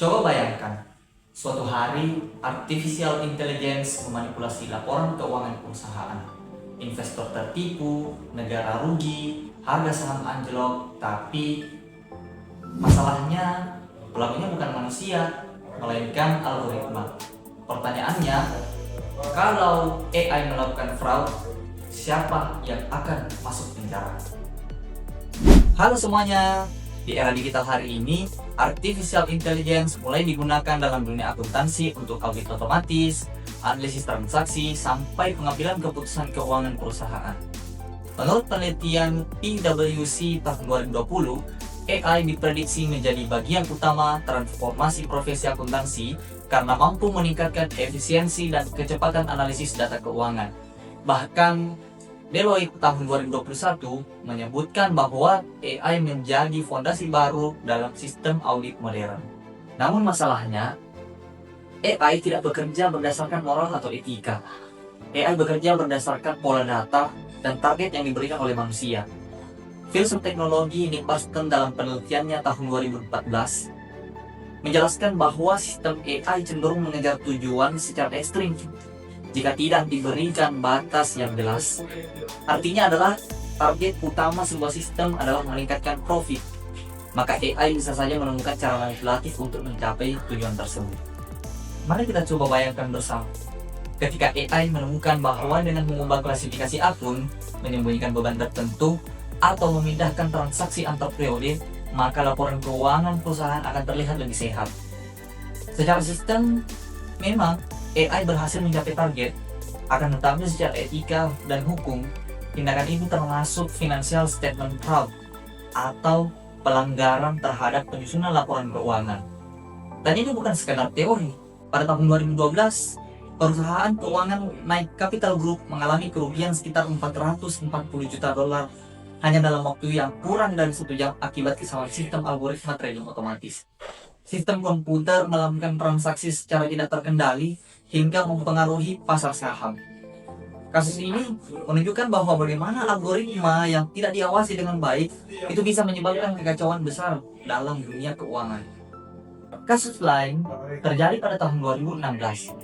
Coba bayangkan, suatu hari artificial intelligence memanipulasi laporan keuangan perusahaan. Investor tertipu, negara rugi, harga saham anjlok, tapi masalahnya pelakunya bukan manusia, melainkan algoritma. Pertanyaannya, kalau AI melakukan fraud, siapa yang akan masuk penjara? Halo semuanya, di era digital hari ini, artificial intelligence mulai digunakan dalam dunia akuntansi untuk audit otomatis, analisis transaksi, sampai pengambilan keputusan keuangan perusahaan. Menurut penelitian PwC tahun 2020, AI diprediksi menjadi bagian utama transformasi profesi akuntansi karena mampu meningkatkan efisiensi dan kecepatan analisis data keuangan. Bahkan Deloitte tahun 2021 menyebutkan bahwa AI menjadi fondasi baru dalam sistem audit modern. Namun masalahnya, AI tidak bekerja berdasarkan moral atau etika. AI bekerja berdasarkan pola data dan target yang diberikan oleh manusia. Filsuf teknologi Nick Bostrom dalam penelitiannya tahun 2014 menjelaskan bahwa sistem AI cenderung mengejar tujuan secara ekstrim jika tidak diberikan batas yang jelas. Artinya adalah target utama sebuah sistem adalah meningkatkan profit, maka AI bisa saja menemukan cara manipulatif untuk mencapai tujuan tersebut. Mari kita coba bayangkan bersama, ketika AI menemukan bahwa dengan mengubah klasifikasi akun, menyembunyikan beban tertentu, atau memindahkan transaksi antar periode, maka laporan keuangan perusahaan akan terlihat lebih sehat. Secara sistem, memang AI berhasil mencapai target, akan tetapi secara etika dan hukum, tindakan itu termasuk financial statement fraud atau pelanggaran terhadap penyusunan laporan keuangan. Dan itu bukan sekadar teori. Pada tahun 2012, perusahaan keuangan Knight Capital Group mengalami kerugian sekitar 440 juta dolar hanya dalam waktu yang kurang dari 1 jam akibat kesalahan sistem algoritma trading otomatis. Sistem komputer melakukan transaksi secara tidak terkendali hingga mempengaruhi pasar saham. Kasus ini menunjukkan bahwa bagaimana algoritma yang tidak diawasi dengan baik itu bisa menyebabkan kekacauan besar dalam dunia keuangan. Kasus lain terjadi pada tahun 2016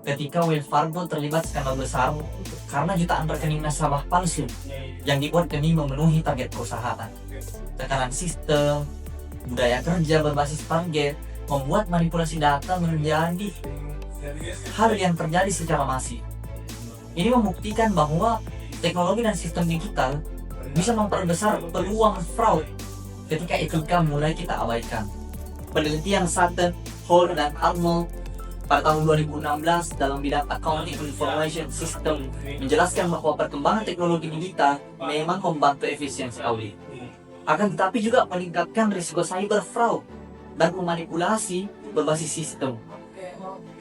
ketika Wells Fargo terlibat skandal besar karena jutaan rekening nasabah palsu yang dibuat demi memenuhi target perusahaan. Tekanan sistem, budaya kerja berbasis target, membuat manipulasi data menjadi hal yang terjadi secara masif. Ini membuktikan bahwa teknologi dan sistem digital bisa memperbesar peluang fraud ketika etika mulai kita abaikan. Penelitian Sutton, Hall, dan Arnold pada tahun 2016 dalam bidang Accounting Information System menjelaskan bahwa perkembangan teknologi digital memang membantu efisiensi audit, akan tetapi juga meningkatkan risiko cyber fraud dan memanipulasi berbasis sistem.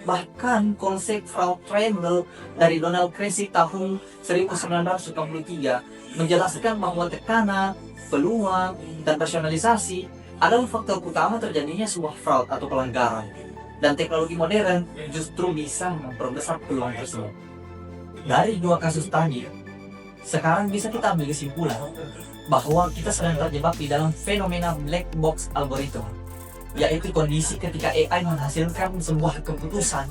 Bahkan konsep fraud triangle dari Donald Creasy tahun 1993 menjelaskan bahwa tekanan, peluang, dan rasionalisasi adalah faktor utama terjadinya sebuah fraud atau pelanggaran. Dan teknologi modern justru bisa memperbesar peluang tersebut. Dari dua kasus tadi, sekarang bisa kita ambil kesimpulan bahwa kita sedang terjebak di dalam fenomena black box algoritma, yaitu kondisi ketika AI menghasilkan sebuah keputusan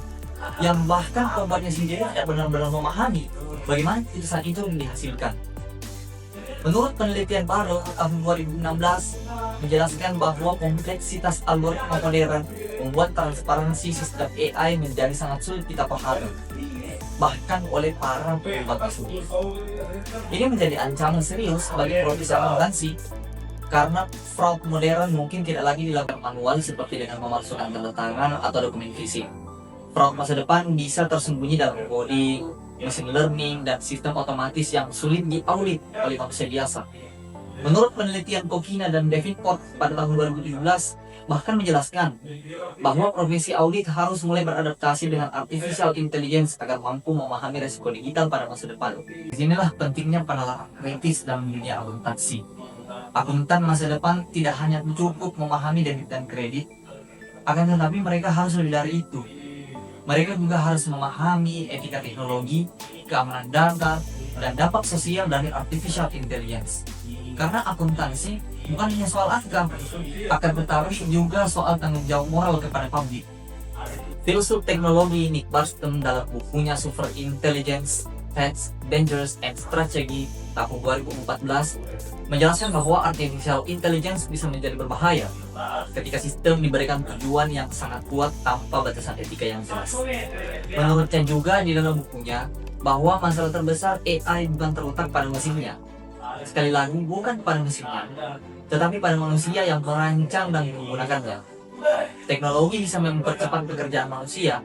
yang bahkan pembuatnya sendiri tidak benar-benar memahami bagaimana keputusan itu dihasilkan. Menurut penelitian baru tahun 2016 menjelaskan bahwa kompleksitas algoritma modern membuat transparansi sistem AI menjadi sangat sulit kita pahami, bahkan oleh para pembuat tersebut. Ini menjadi ancaman serius bagi profesi akuntansi karena fraud modern mungkin tidak lagi dilakukan manual seperti dengan memalsukan tanda tangan atau dokumen fisik. Fraud masa depan bisa tersembunyi dalam coding, machine learning, dan sistem otomatis yang sulit diaudit oleh manusia biasa. Menurut penelitian Kokina dan Davenport pada tahun 2017 bahkan menjelaskan bahwa profesi audit harus mulai beradaptasi dengan artificial intelligence agar mampu memahami resiko digital pada masa depan. Disinilah pentingnya penalaran kritis dalam dunia akuntansi. Akuntan masa depan tidak hanya cukup memahami debit dan kredit, akan tetapi mereka harus lebih dari itu. Mereka juga harus memahami etika teknologi, keamanan data, dan dampak sosial dari artificial intelligence. Karena akuntansi bukan hanya soal angka, akan tetapi juga soal tanggung jawab moral kepada publik. Filsuf teknologi Nick Bostrom dalam bukunya Super Intelligence, Facts, Dangers, and Strategy tahun 2014 menjelaskan bahwa artificial intelligence bisa menjadi berbahaya ketika sistem diberikan tujuan yang sangat kuat tanpa batasan etika yang jelas. Menurutnya juga di dalam bukunya bahwa masalah terbesar AI bukan terletak pada mesinnya. Sekali lagi, bukan pada mesinnya, tetapi pada manusia yang merancang dan menggunakannya. Teknologi bisa mempercepat pekerjaan manusia,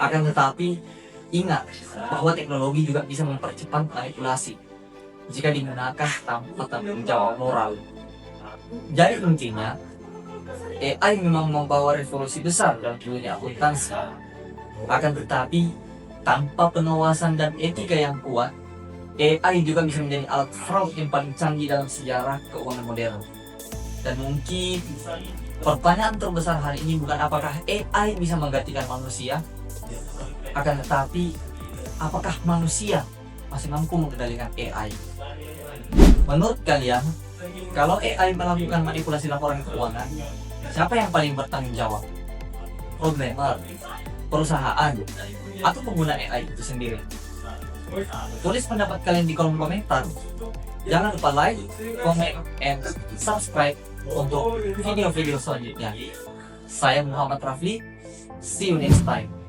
akan tetapi ingat bahwa teknologi juga bisa mempercepat manipulasi jika digunakan tanpa tanggung jawab moral. Jadi intinya, AI memang membawa revolusi besar dalam dunia akuntansi, akan tetapi tanpa pengawasan dan etika yang kuat, AI juga bisa menjadi alat fraud yang paling canggih dalam sejarah keuangan modern. Dan mungkin pertanyaan terbesar hari ini bukan apakah AI bisa menggantikan manusia, akan tetapi apakah manusia masih mampu mengendalikan AI. Menurut kalian, kalau AI melakukan manipulasi laporan keuangan, siapa yang paling bertanggung jawab? Programmer, perusahaan, atau pengguna AI itu sendiri? Tulis pendapat kalian di kolom komentar. Jangan lupa like, comment, and subscribe untuk video-video selanjutnya. Saya Muhammad Rafli, see you next time.